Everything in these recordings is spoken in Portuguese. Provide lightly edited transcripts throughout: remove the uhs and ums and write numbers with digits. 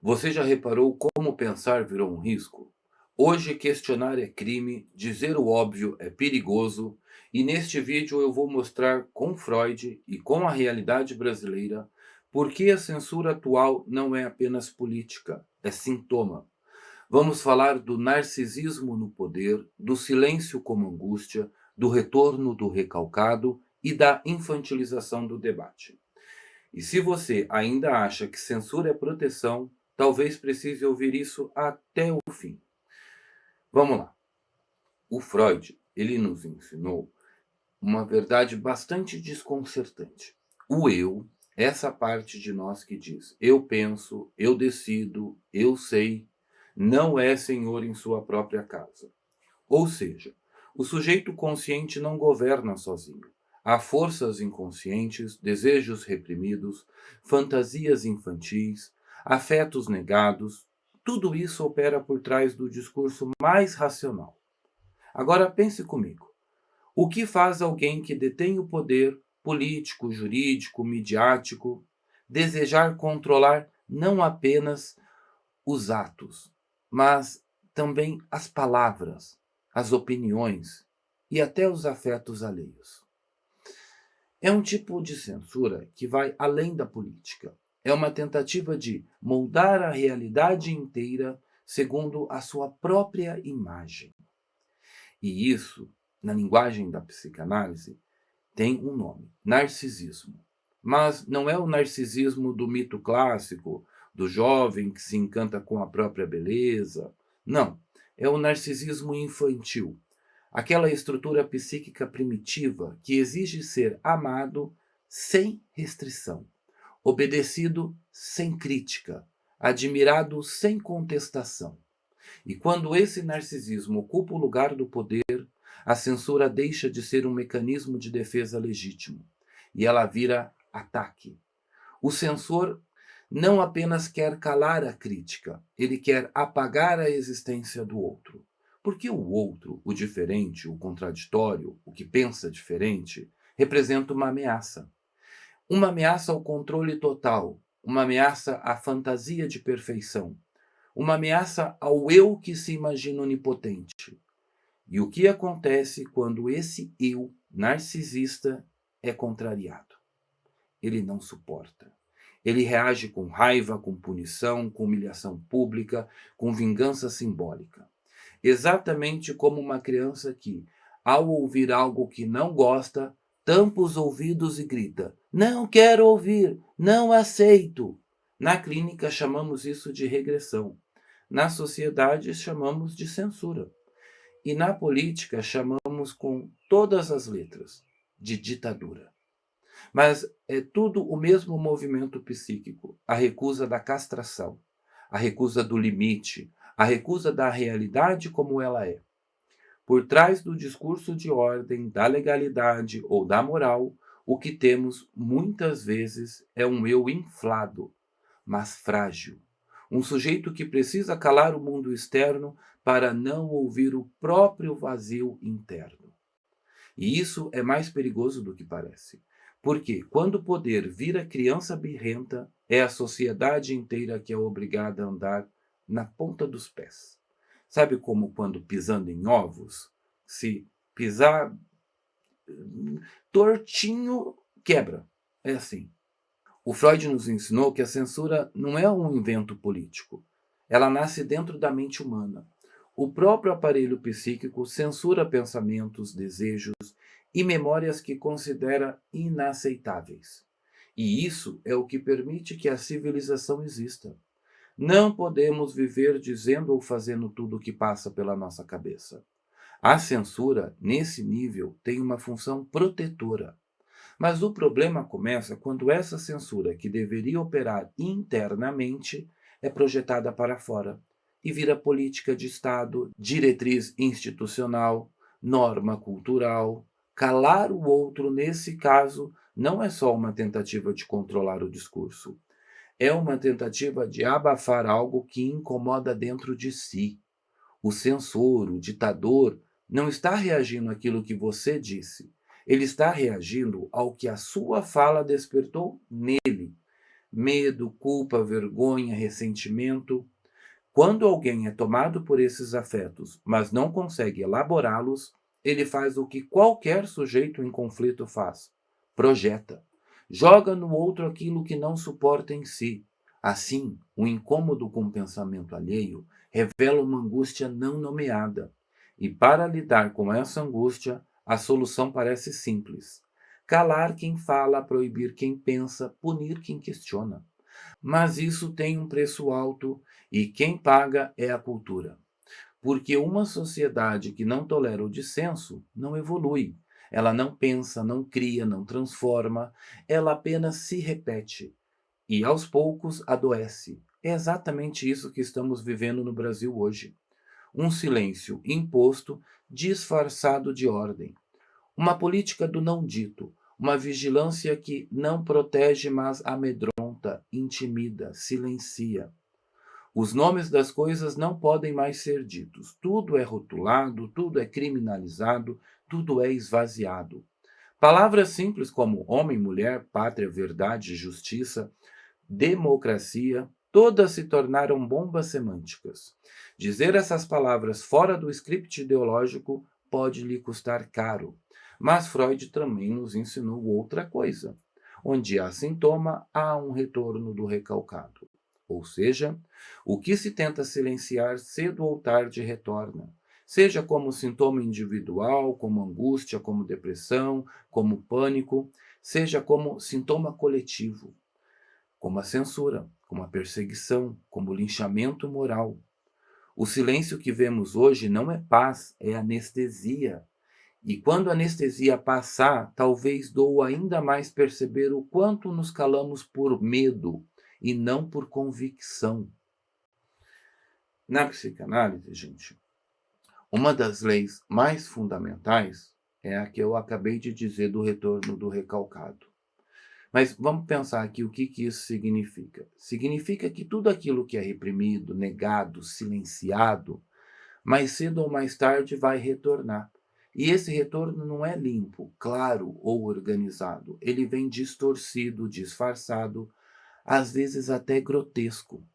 Você já reparou como pensar virou um risco? Hoje questionar é crime, dizer o óbvio é perigoso, e neste vídeo eu vou mostrar com Freud e com a realidade brasileira por que a censura atual não é apenas política, é sintoma. Vamos falar do narcisismo no poder, do silêncio como angústia, do retorno do recalcado e da infantilização do debate. E se você ainda acha que censura é proteção, talvez precise ouvir isso até o fim. Vamos lá. O Freud, ele nos ensinou uma verdade bastante desconcertante. O eu, essa parte de nós que diz eu penso, eu decido, eu sei, não é senhor em sua própria casa. Ou seja, o sujeito consciente não governa sozinho. Há forças inconscientes, desejos reprimidos, fantasias infantis, afetos negados. Tudo isso opera por trás do discurso mais racional. Agora pense comigo. O que faz alguém que detém o poder político, jurídico, midiático, desejar controlar não apenas os atos, mas também as palavras, as opiniões e até os afetos alheios? É um tipo de censura que vai além da política. É uma tentativa de moldar a realidade inteira segundo a sua própria imagem. E isso, na linguagem da psicanálise, tem um nome: narcisismo. Mas não é o narcisismo do mito clássico, do jovem que se encanta com a própria beleza. Não, é o narcisismo infantil, aquela estrutura psíquica primitiva que exige ser amado sem restrição, obedecido sem crítica, admirado sem contestação. E quando esse narcisismo ocupa o lugar do poder, a censura deixa de ser um mecanismo de defesa legítimo e ela vira ataque. O censor não apenas quer calar a crítica, ele quer apagar a existência do outro. Porque o outro, o diferente, o contraditório, o que pensa diferente, representa uma ameaça. Uma ameaça ao controle total, uma ameaça à fantasia de perfeição, uma ameaça ao eu que se imagina onipotente. E o que acontece quando esse eu narcisista é contrariado? Ele não suporta. Ele reage com raiva, com punição, com humilhação pública, com vingança simbólica. Exatamente como uma criança que, ao ouvir algo que não gosta, tampa os ouvidos e grita: "Não quero ouvir, não aceito". Na clínica chamamos isso de regressão. Na sociedade chamamos de censura. E na política chamamos com todas as letras de ditadura. Mas é tudo o mesmo movimento psíquico: a recusa da castração, a recusa do limite, a recusa da realidade como ela é. Por trás do discurso de ordem, da legalidade ou da moral, o que temos muitas vezes é um eu inflado, mas frágil. Um sujeito que precisa calar o mundo externo para não ouvir o próprio vazio interno. E isso é mais perigoso do que parece. Porque quando o poder vira criança birrenta, é a sociedade inteira que é obrigada a andar na ponta dos pés. Sabe como quando pisando em ovos, se pisar tortinho, quebra. É assim. O Freud nos ensinou que a censura não é um invento político. Ela nasce dentro da mente humana. O próprio aparelho psíquico censura pensamentos, desejos e memórias que considera inaceitáveis. E isso é o que permite que a civilização exista. Não podemos viver dizendo ou fazendo tudo o que passa pela nossa cabeça. A censura, nesse nível, tem uma função protetora. Mas o problema começa quando essa censura, que deveria operar internamente, é projetada para fora e vira política de Estado, diretriz institucional, norma cultural. Calar o outro, nesse caso, não é só uma tentativa de controlar o discurso. É uma tentativa de abafar algo que incomoda dentro de si. O censor, o ditador, não está reagindo àquilo que você disse. Ele está reagindo ao que a sua fala despertou nele. medo, culpa, vergonha, ressentimento. Quando alguém é tomado por esses afetos, mas não consegue elaborá-los, ele faz o que qualquer sujeito em conflito faz: projeta. Joga no outro aquilo que não suporta em si. Assim, o incômodo com o pensamento alheio revela uma angústia não nomeada. E para lidar com essa angústia, a solução parece simples: calar quem fala, proibir quem pensa, punir quem questiona. Mas isso tem um preço alto e quem paga é a cultura. Porque uma sociedade que não tolera o dissenso não evolui. Ela não pensa, não cria, não transforma, ela apenas se repete e aos poucos adoece. É exatamente isso que estamos vivendo no Brasil hoje. Um silêncio imposto, disfarçado de ordem. Uma política do não dito, uma vigilância que não protege, mas amedronta, intimida, silencia. Os nomes das coisas não podem mais ser ditos. Tudo é rotulado, tudo é criminalizado, tudo é esvaziado. Palavras simples como homem, mulher, pátria, verdade, justiça, democracia, todas se tornaram bombas semânticas. Dizer essas palavras fora do script ideológico pode lhe custar caro. Mas Freud também nos ensinou outra coisa. Onde há sintoma, há um retorno do recalcado. Ou seja, o que se tenta silenciar cedo ou tarde retorna. Seja como sintoma individual, como angústia, como depressão, como pânico, seja como sintoma coletivo, como a censura, como a perseguição, como o linchamento moral. O silêncio que vemos hoje não é paz, é anestesia. E quando a anestesia passar, talvez doa ainda mais perceber o quanto nos calamos por medo e não por convicção. Na psicanálise, gente, uma das leis mais fundamentais é a que eu acabei de dizer do retorno do recalcado. Mas vamos pensar aqui o que isso significa. Significa que tudo aquilo que é reprimido, negado, silenciado, mais cedo ou mais tarde vai retornar. E esse retorno não é limpo, claro ou organizado. Ele vem distorcido, disfarçado, às vezes até grotesco.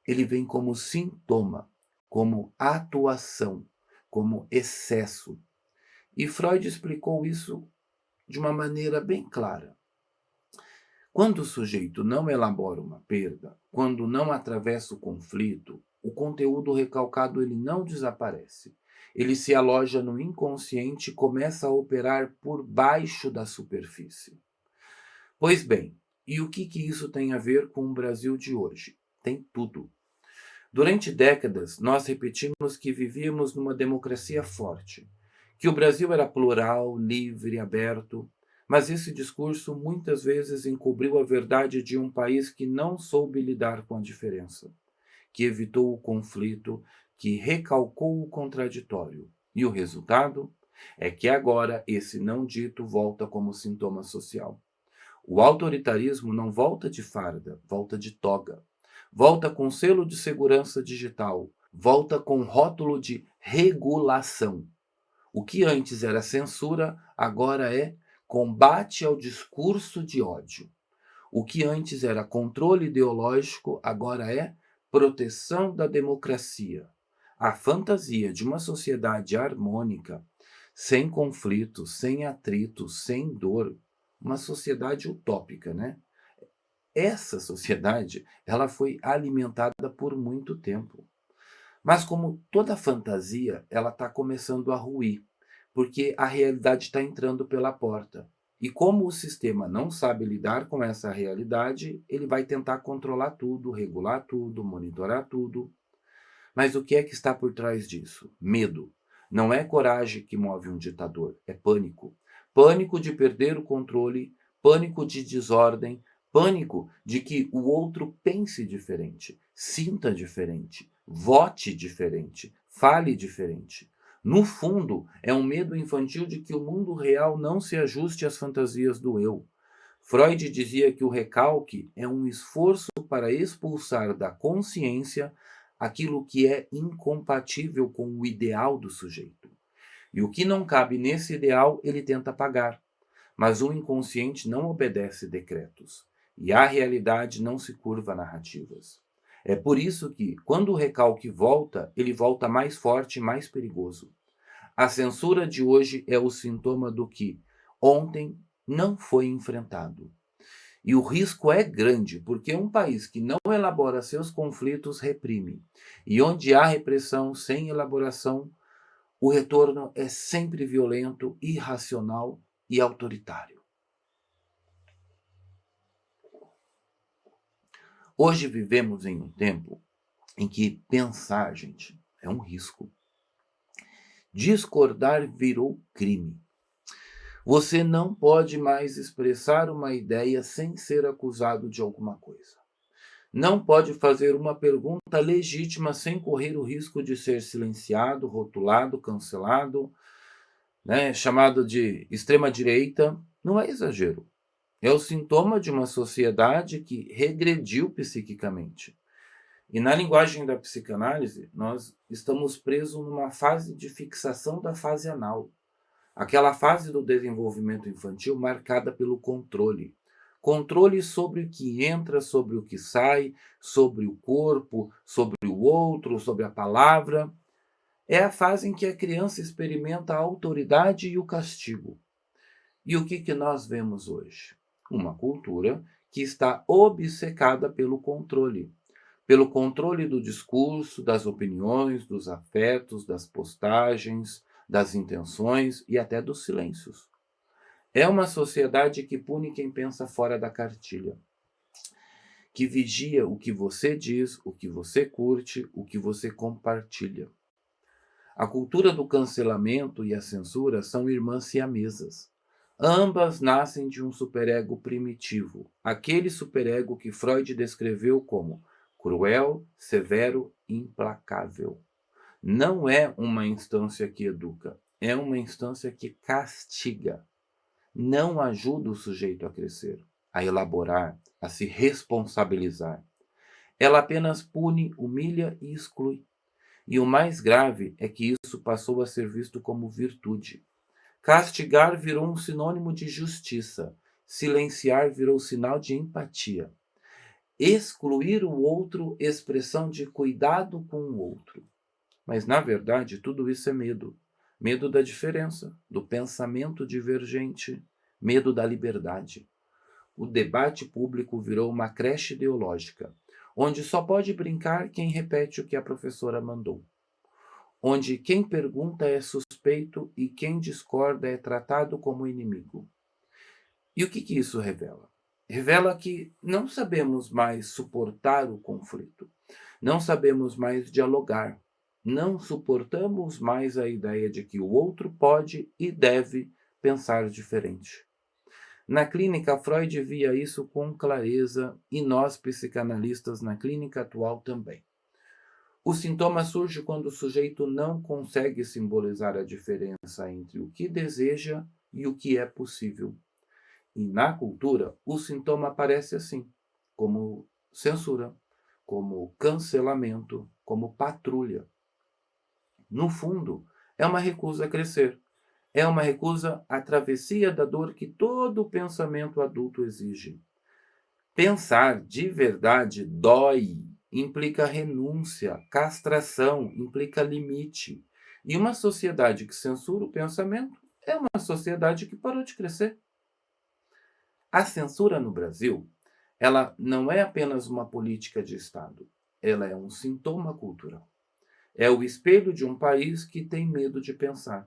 Ele vem como sintoma, como atuação, como excesso. E Freud explicou isso de uma maneira bem clara. Quando o sujeito não elabora uma perda, quando não atravessa o conflito, o conteúdo recalcado ele não desaparece. Ele se aloja no inconsciente e começa a operar por baixo da superfície. Pois bem, e o que isso tem a ver com o Brasil de hoje? Tem tudo. Durante décadas, nós repetimos que vivíamos numa democracia forte, que o Brasil era plural, livre, aberto, mas esse discurso muitas vezes encobriu a verdade de um país que não soube lidar com a diferença, que evitou o conflito, que recalcou o contraditório. E o resultado é que agora esse não dito volta como sintoma social. O autoritarismo não volta de farda, volta de toga. Volta com selo de segurança digital, volta com rótulo de regulação. O que antes era censura, agora é combate ao discurso de ódio. O que antes era controle ideológico, agora é proteção da democracia. A fantasia de uma sociedade harmônica, sem conflitos, sem atritos, sem dor, uma sociedade utópica, né? Essa sociedade, ela foi alimentada por muito tempo. Mas como toda fantasia, ela está começando a ruir, porque a realidade está entrando pela porta. E como o sistema não sabe lidar com essa realidade, ele vai tentar controlar tudo, regular tudo, monitorar tudo. Mas o que é que está por trás disso? Medo. Não é coragem que move um ditador, é pânico. Pânico de perder o controle, pânico de desordem, pânico de que o outro pense diferente, sinta diferente, vote diferente, fale diferente. No fundo, é um medo infantil de que o mundo real não se ajuste às fantasias do eu. Freud dizia que o recalque é um esforço para expulsar da consciência aquilo que é incompatível com o ideal do sujeito. E o que não cabe nesse ideal, ele tenta apagar. Mas o inconsciente não obedece decretos. e a realidade não se curva a narrativas. É por isso que, quando o recalque volta, ele volta mais forte e mais perigoso. A censura de hoje é o sintoma do que ontem não foi enfrentado. E o risco é grande, porque um país que não elabora seus conflitos reprime. E onde há repressão sem elaboração, o retorno é sempre violento, irracional e autoritário. Hoje vivemos em um tempo em que pensar, gente, é um risco. Discordar virou crime. Você não pode mais expressar uma ideia sem ser acusado de alguma coisa. Não pode fazer uma pergunta legítima sem correr o risco de ser silenciado, rotulado, cancelado, né, chamado de extrema-direita. Não é exagero. É o sintoma de uma sociedade que regrediu psiquicamente. E na linguagem da psicanálise, nós estamos presos numa fase de fixação da fase anal. Aquela fase do desenvolvimento infantil marcada pelo controle. Controle sobre o que entra, sobre o que sai, sobre o corpo, sobre o outro, sobre a palavra. É a fase em que a criança experimenta a autoridade e o castigo. E o que nós vemos hoje? Uma cultura que está obcecada pelo controle do discurso, das opiniões, dos afetos, das postagens, das intenções e até dos silêncios. É uma sociedade que pune quem pensa fora da cartilha, que vigia o que você diz, o que você curte, o que você compartilha. A cultura do cancelamento e a censura são irmãs siamesas. Ambas nascem de um superego primitivo, aquele superego que Freud descreveu como cruel, severo, implacável. Não é uma instância que educa, é uma instância que castiga. Não ajuda o sujeito a crescer, a elaborar, a se responsabilizar. Ela apenas pune, humilha e exclui. E o mais grave é que isso passou a ser visto como virtude. Castigar virou um sinônimo de justiça. Silenciar virou sinal de empatia. Excluir o outro, expressão de cuidado com o outro. Mas, na verdade, tudo isso é medo. Medo da diferença, do pensamento divergente, medo da liberdade. O debate público virou uma creche ideológica, onde só pode brincar quem repete o que a professora mandou. Onde quem pergunta é suspeito e quem discorda é tratado como inimigo. E o que isso revela? Revela que não sabemos mais suportar o conflito, não sabemos mais dialogar, não suportamos mais a ideia de que o outro pode e deve pensar diferente. Na clínica, Freud via isso com clareza e nós, psicanalistas, na clínica atual também. O sintoma surge quando o sujeito não consegue simbolizar a diferença entre o que deseja e o que é possível. E na cultura, o sintoma aparece assim, como censura, como cancelamento, como patrulha. No fundo, é uma recusa a crescer. É uma recusa à travessia da dor que todo pensamento adulto exige. Pensar de verdade dói, implica renúncia, castração, implica limite. E uma sociedade que censura o pensamento é uma sociedade que parou de crescer. A censura no Brasil, ela não é apenas uma política de Estado, ela é um sintoma cultural. É o espelho de um país que tem medo de pensar.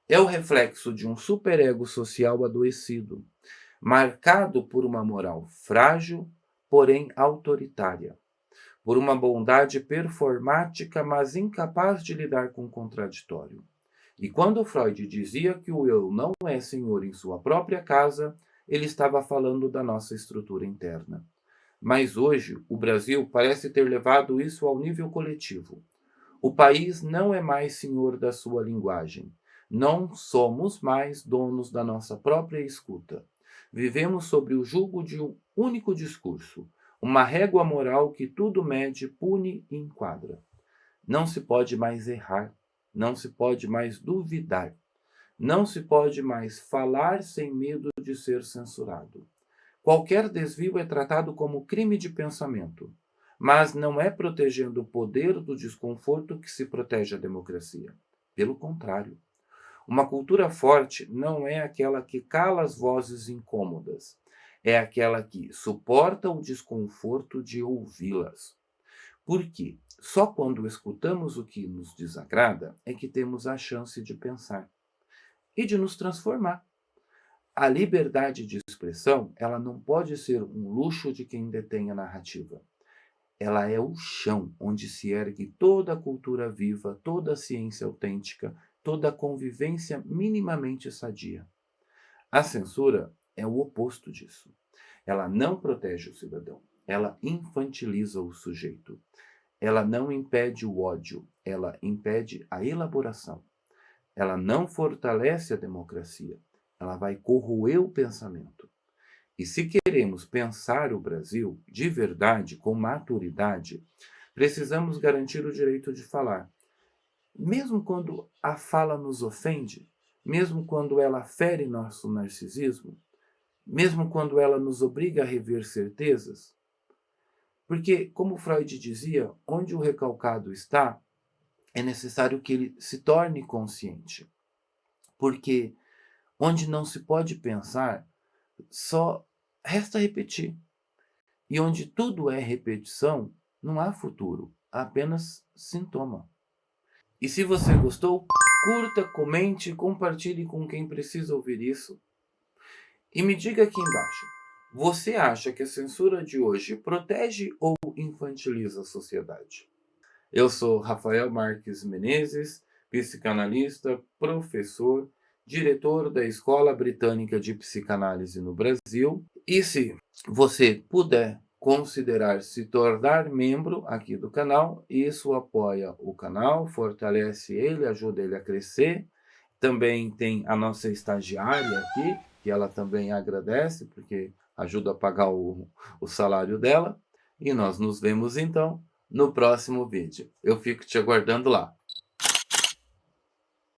É o reflexo de um superego social adoecido, marcado por uma moral frágil, porém autoritária, por uma bondade performática, mas incapaz de lidar com o contraditório. E quando Freud dizia que o eu não é senhor em sua própria casa, ele estava falando da nossa estrutura interna. Mas hoje, o Brasil parece ter levado isso ao nível coletivo. O país não é mais senhor da sua linguagem. Não somos mais donos da nossa própria escuta. Vivemos sob o jugo de um único discurso, uma régua moral que tudo mede, pune e enquadra. Não se pode mais errar, não se pode mais duvidar, não se pode mais falar sem medo de ser censurado. Qualquer desvio é tratado como crime de pensamento, mas não é protegendo o poder do desconforto que se protege a democracia. Pelo contrário, uma cultura forte não é aquela que cala as vozes incômodas, é aquela que suporta o desconforto de ouvi-las. Porque só quando escutamos o que nos desagrada é que temos a chance de pensar e de nos transformar. A liberdade de expressão, ela não pode ser um luxo de quem detém a narrativa. Ela é o chão onde se ergue toda a cultura viva, toda a ciência autêntica, toda a convivência minimamente sadia. A censura é o oposto disso. Ela não protege o cidadão, ela infantiliza o sujeito. Ela não impede o ódio, ela impede a elaboração. Ela não fortalece a democracia, ela vai corroer o pensamento. E se queremos pensar o Brasil de verdade, com maturidade, precisamos garantir o direito de falar. Mesmo quando a fala nos ofende, mesmo quando ela fere nosso narcisismo, mesmo quando ela nos obriga a rever certezas, porque, como Freud dizia, onde o recalcado está, é necessário que ele se torne consciente. Porque onde não se pode pensar, só resta repetir. E onde tudo é repetição, não há futuro, há apenas sintoma. E se você gostou, curta, comente e compartilhe com quem precisa ouvir isso. E me diga aqui embaixo, você acha que a censura de hoje protege ou infantiliza a sociedade? Eu sou Rafael Marques Menezes, psicanalista, professor, diretor da Escola Britânica de Psicanálise no Brasil. E se você puder considerar se tornar membro aqui do canal, isso apoia o canal, fortalece ele, ajuda ele a crescer. Também tem a nossa estagiária aqui, que ela também agradece, porque ajuda a pagar o salário dela. E nós nos vemos então no próximo vídeo. Eu fico te aguardando lá.